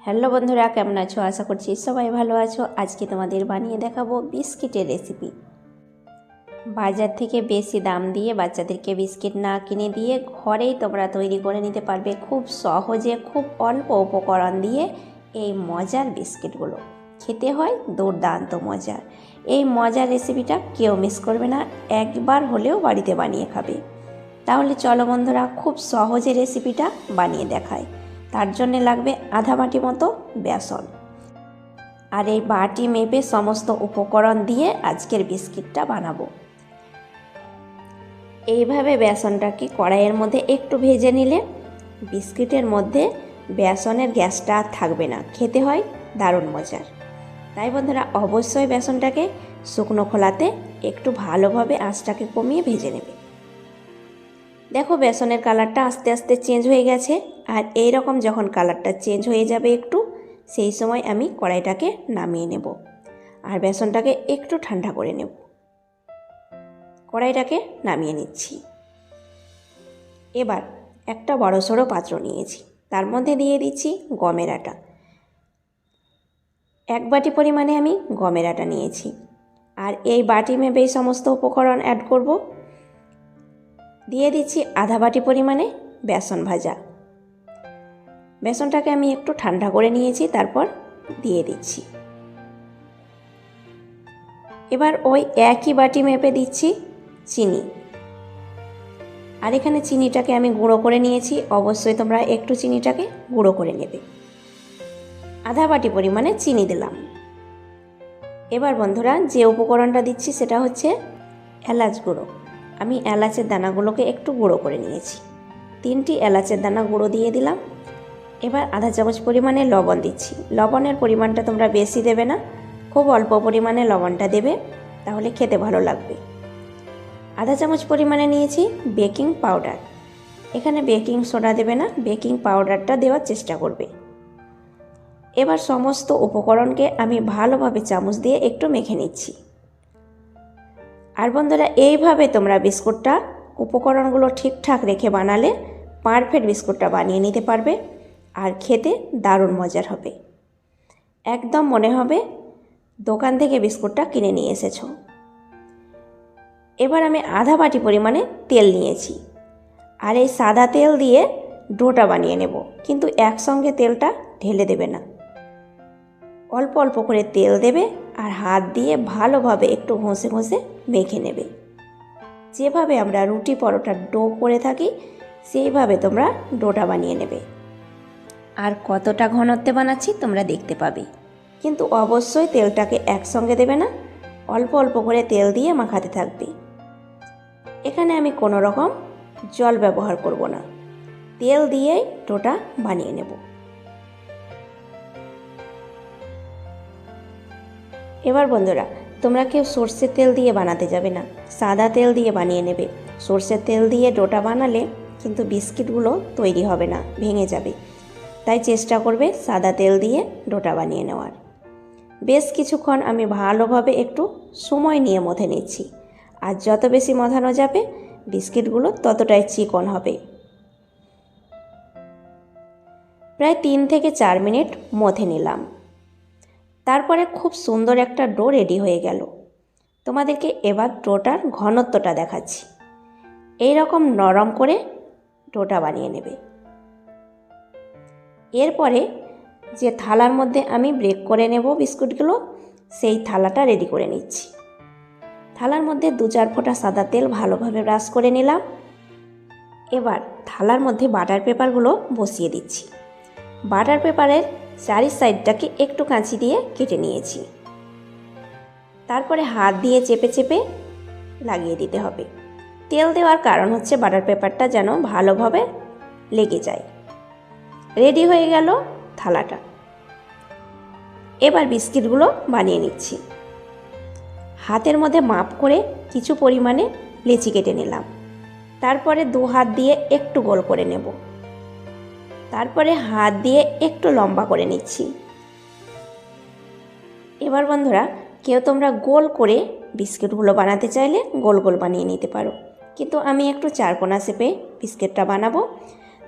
Hello বন্ধুরা, কেমন আছো? আশা করছি সবাই ভালো আছো। আজকে তোমাদের বানিয়ে দেখাবো বিস্কিটের রেসিপি। বাজার থেকে বেশি দাম দিয়ে বাচ্চাদেরকে বিস্কিট না কিনে দিয়ে ঘরেই তোমরা তৈরি করে নিতে পারবে খুব সহজে, খুব অল্প উপকরণ দিয়ে এই মজার বিস্কিটগুলো। খেতে হয় দুর্দান্ত মজার। এই মজার রেসিপিটা কেউ মিস করবে না, একবার হলেও বাড়িতে বানিয়ে খাবে। তাহলে চলো বন্ধুরা, খুব সহজে রেসিপিটা বানিয়ে দেখায়। তার জন্য লাগবে আধা বাটি মতো বেসন। আর এই বাটি মেপে সমস্ত উপকরণ দিয়ে আজকের বিস্কিটটা বানাবো। এইভাবে বেসনটাকে কড়াইয়ের মধ্যে একটু ভেজে নিলে বিস্কিটের মধ্যে বেসনের গ্যাসটা আর থাকবে না, খেতে হয় দারুণ মজার। তাই বন্ধুরা, অবশ্যই বেসনটাকে শুকনো খোলাতে একটু ভালোভাবে আঁচটাকে কমিয়ে ভেজে নেবে। দেখো, বেসনের কালারটা আস্তে আস্তে চেঞ্জ হয়ে গেছে। আর এই রকম যখন কালারটা চেঞ্জ হয়ে যাবে একটু, সেই সময় আমি কড়াইটাকে নামিয়ে নেব আর বেসনটাকে একটু ঠান্ডা করে নেব। কড়াইটাকে নামিয়ে নিচ্ছি। এবার একটা বড়সড় পাত্র নিয়েছি, তার মধ্যে দিয়ে দিচ্ছি গমের আটা। 1 বাটি পরিমাণে আমি গমের আটা নিয়েছি। আর এই বাটি মেপে সমস্ত উপকরণ অ্যাড করব। দিয়ে দিচ্ছি আধা বাটি পরিমাণে বেসন ভাজা। বেসনটাকে আমি একটু ঠান্ডা করে নিয়েছি, তারপর দিয়ে দিচ্ছি। এবার ওই একই বাটি মেপে দিচ্ছি চিনি। আর এখানে চিনিটাকে আমি গুঁড়ো করে নিয়েছি, অবশ্যই তোমরা একটু চিনিটাকে গুঁড়ো করে নেবে। আধা বাটি পরিমাণে চিনি দিলাম। এবার বন্ধুরা, যে উপকরণটা দিচ্ছি সেটা হচ্ছে এলাচ গুঁড়ো। আমি এলাচের দানাগুলোকে একটু গুঁড়ো করে নিয়েছি। 3টি এলাচের দানা গুঁড়ো দিয়ে দিলাম। এবার আধা চামচ পরিমাণে লবণ দিচ্ছি। লবণের পরিমাণটা তোমরা বেশি দেবে না, খুব অল্প পরিমাণে লবণটা দেবে, তাহলে খেতে ভালো লাগবে। আধা চামচ পরিমাণে নিয়েছি বেকিং পাউডার। এখানে বেকিং সোডা দেবে না, বেকিং পাউডারটা দেওয়ার চেষ্টা করবে। এবার সমস্ত উপকরণকে আমি ভালোভাবে চামচ দিয়ে একটু মেখে নিচ্ছি। আর বন্ধুরা, এইভাবে তোমরা বিস্কুটটা উপকরণগুলো ঠিকঠাক রেখে বানালে পারফেক্ট বিস্কুটটা বানিয়ে নিতে পারবে। আর খেতে দারুণ মজার হবে, একদম মনে হবে দোকান থেকে বিস্কুটটা কিনে নিয়ে এসেছো। এবার আমি আধা বাটি পরিমাণে তেল নিয়েছি। আর এই সাদা তেল দিয়ে ডোটা বানিয়ে নেব, কিন্তু একসঙ্গে তেলটা ঢেলে দেবে না, অল্প অল্প করে তেল দেবে আর হাত দিয়ে ভালোভাবে একটু ঘষে ঘষে মেখে নেবে। যেভাবে আমরা রুটি পরোটার ডো করে থাকি সেইভাবে তোমরা ডোটা বানিয়ে নেবে। আর কতটা ঘনত্বে বানাচ্ছি তোমরা দেখতে পাবে, কিন্তু অবশ্যই তেলটাকে একসঙ্গে দেবে না, অল্প অল্প করে তেল দিয়ে মাখাতে থাকবে। এখানে আমি কোনো রকম জল ব্যবহার করব না, তেল দিয়েই ডোটা বানিয়ে নেব। এবার বন্ধুরা, তোমরা কেউ সর্ষের তেল দিয়ে বানাতে যাবে না, সাদা তেল দিয়ে বানিয়ে নেবে। সর্ষের তেল দিয়ে ডোটা বানালে কিন্তু বিস্কিটগুলো তৈরি হবে না, ভেঙে যাবে। তাই চেষ্টা করবে সাদা তেল দিয়ে ডোটা বানিয়ে নেওয়ার। বেশ কিছুক্ষণ আমি ভালোভাবে একটু সময় নিয়ে মথে নিচ্ছি। আর যত বেশি মথানো যাবে বিস্কিটগুলো ততটাই চিকন হবে। প্রায় 3 থেকে 4 মিনিট মথে নিলাম। তারপরে খুব সুন্দর একটা ডো রেডি হয়ে গেল। তোমাদেরকে এবার ডোটার ঘনত্বটা দেখাচ্ছি। এই রকম নরম করে ডোটা বানিয়ে নেবে। এরপরে যে থালার মধ্যে আমি ব্রেক করে নেব বিস্কুটগুলো, সেই থালাটা রেডি করে নিচ্ছি। থালার মধ্যে 2-4 ফোঁটা সাদা তেল ভালোভাবে ব্রাশ করে নিলাম। এবার থালার মধ্যে বাটার পেপারগুলো বসিয়ে দিচ্ছি। বাটার পেপারের চারি সাইডটাকে একটু কাঁচি দিয়ে কেটে নিয়েছি। তারপরে হাত দিয়ে চেপে চেপে লাগিয়ে দিতে হবে। তেল দেওয়ার কারণ হচ্ছে বাটার পেপারটা যেন ভালোভাবে লেগে যায়। রেডি হয়ে গেল থালাটা। এবার বিস্কিটগুলো বানিয়ে নিচ্ছি। হাতের মধ্যে মাপ করে কিছু পরিমাণে লেচি কেটে নিলাম। তারপরে 2 হাত দিয়ে একটু গোল করে নেব। তারপরে হাত দিয়ে একটু লম্বা করে নিচ্ছি। এবার বন্ধুরা, কেউ তোমরা গোল করে বিস্কিটগুলো বানাতে চাইলে গোল গোল বানিয়ে নিতে পারো, কিন্তু আমি একটু চারকোনা শেপে বিস্কিটটা বানাবো,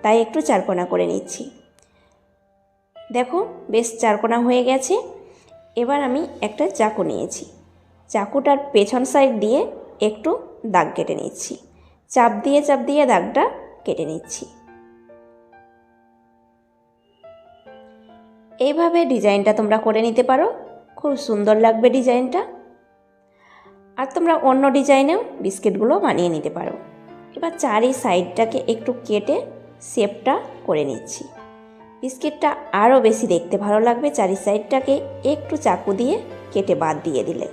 তাই একটু চারকোনা করে নিচ্ছি। দেখো বেশ চারকোনা হয়ে গেছে। এবার আমি একটা চাকু নিয়েছি, চাকুটার পেছন সাইড দিয়ে একটু দাগ কেটে নিচ্ছি, চাপ দিয়ে দাগটা কেটে নিচ্ছি। এইভাবে ডিজাইনটা তোমরা করে নিতে পারো, খুব সুন্দর লাগবে ডিজাইনটা। আর তোমরা অন্য ডিজাইনেও বিস্কিটগুলো বানিয়ে নিতে পারো। এবার চারি সাইডটাকে একটু কেটে শেপটা করে নিচ্ছি। বিস্কিটটা আরও বেশি দেখতে ভালো লাগবে চারি সাইডটাকে একটু চাকু দিয়ে কেটে বাদ দিয়ে দিলে।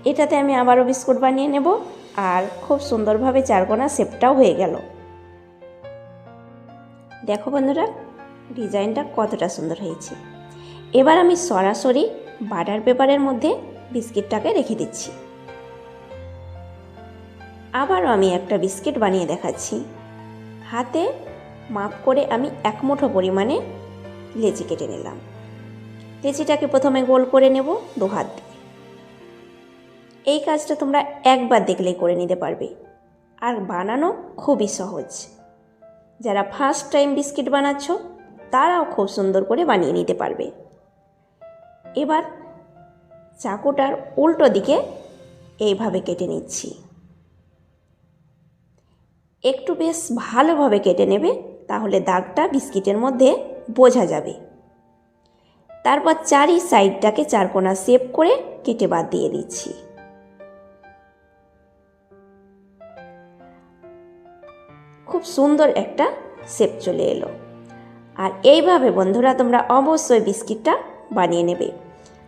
এটাতে আমি আবারও বিস্কুট বানিয়ে নেব, আর খুব সুন্দরভাবে চারকোনা শেপটাও হয়ে গেল। দেখো বন্ধুরা ডিজাইনটা কতটা সুন্দর হয়েছে। এবার আমি সরাসরি বাটার পেপারের মধ্যে বিস্কিটটাকে রেখে দিচ্ছি। আবারও আমি একটা বিস্কিট বানিয়ে দেখাচ্ছি। হাতে মাপ করে আমি 1 মুঠো পরিমাণে লেচি কেটে নিলাম। লেচিটাকে প্রথমে গোল করে নেব 2 হাত দিয়ে। এই কাজটা তোমরা একবার দেখলেই করে নিতে পারবে, আর বানানো খুবই সহজ। যারা ফার্স্ট টাইম বিস্কিট বানাচ্ছ তারাও খুব সুন্দর করে বানিয়ে নিতে পারবে। এবার চাকুটার উল্টো দিকে এইভাবে কেটে নিচ্ছি। একটু বেশ ভালোভাবে কেটে নেবে, তাহলে দাগটা বিস্কিটের মধ্যে বোঝা যাবে। তারপর চারি সাইডটাকে চারকোনা শেপ করে কেটে বাদ দিয়ে দিচ্ছি। খুব সুন্দর একটা শেপ চলে এলো। আর এইভাবে বন্ধুরা তোমরা অবশ্যই বিস্কিটটা বানিয়ে নেবে।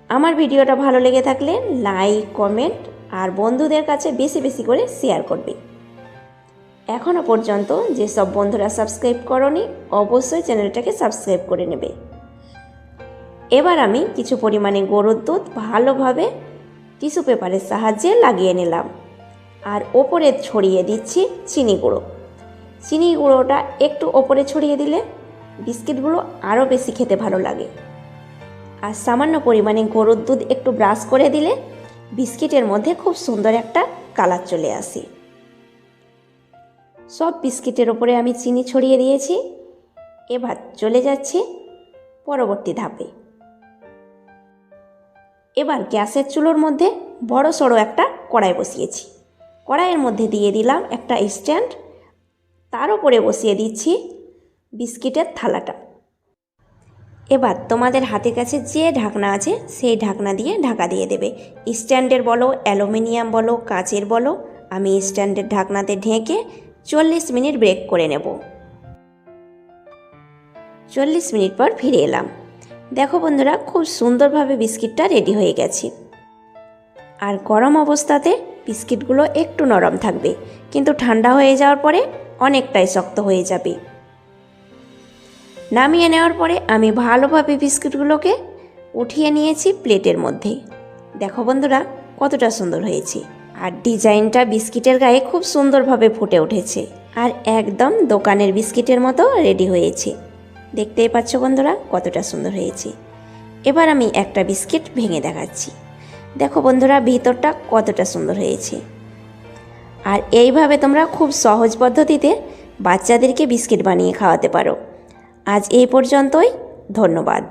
আমার ভিডিওটা ভালো লেগে থাকলে লাইক, কমেন্ট আর বন্ধুদের কাছে বেশি বেশি করে শেয়ার করবে। এখনও পর্যন্ত যেসব বন্ধুরা সাবস্ক্রাইব করনি অবশ্যই চ্যানেলটাকে সাবস্ক্রাইব করে নেবে। এবার আমি কিছু পরিমাণে গরুর দুধ ভালোভাবে টিস্যু পেপারের সাহায্যে লাগিয়ে নিলাম, আর ওপরে ছড়িয়ে দিচ্ছি চিনি গুঁড়ো। চিনি গুঁড়োটা একটু ওপরে ছড়িয়ে দিলে বিস্কিটগুলো আরও বেশি খেতে ভালো লাগে। আর সামান্য পরিমাণে গরুর দুধ একটু ব্রাশ করে দিলে বিস্কিটের মধ্যে খুব সুন্দর একটা কালার চলে আসে। সব বিস্কিটের ওপরে আমি চিনি ছড়িয়ে দিয়েছি। এবার চলে যাচ্ছি পরবর্তী ধাপে। এবার গ্যাসের চুলোর মধ্যে বড় সড়ো একটা কড়াই বসিয়েছি। কড়াইয়ের মধ্যে দিয়ে দিলাম একটা স্ট্যান্ড, তার উপরে বসিয়ে দিচ্ছি বিস্কিটের থালাটা। এবার তোমাদের হাতের কাছে যে ঢাকনা আছে সেই ঢাকনা দিয়ে ঢাকা দিয়ে দেবে। স্ট্যান্ডের বলো, অ্যালুমিনিয়াম বলো, কাচের বলো। আমি স্ট্যান্ডের ঢাকনাতে ঢেকে 40 মিনিট ব্রেক করে নেব। 40 মিনিট পর ফিরে এলাম। দেখো বন্ধুরা খুব সুন্দরভাবে বিস্কিটটা রেডি হয়ে গেছে। আর গরম অবস্থাতে বিস্কিটগুলো একটু নরম থাকবে, কিন্তু ঠান্ডা হয়ে যাওয়ার পরে অনেকটাই শক্ত হয়ে যাবে। নামিয়ে নেওয়ার পরে আমি ভালোভাবে বিস্কিটগুলোকে উঠিয়ে নিয়েছি প্লেটের মধ্যে। দেখো বন্ধুরা কতটা সুন্দর হয়েছে, আর ডিজাইনটা বিস্কিটের গায়ে খুব সুন্দরভাবে ফুটে উঠেছে, আর একদম দোকানের বিস্কিটের মতো রেডি হয়েছে। দেখতেই পাচ্ছ বন্ধুরা কতটা সুন্দর হয়েছে। এবার আমি একটা বিস্কিট ভেঙে দেখাচ্ছি। দেখো বন্ধুরা ভিতরটা কতটা সুন্দর হয়েছে। আর এইভাবে তোমরা খুব সহজ পদ্ধতিতে বাচ্চাদেরকে বিস্কিট বানিয়ে খাওয়াতে পারো। আজ এই পর্যন্তই, ধন্যবাদ।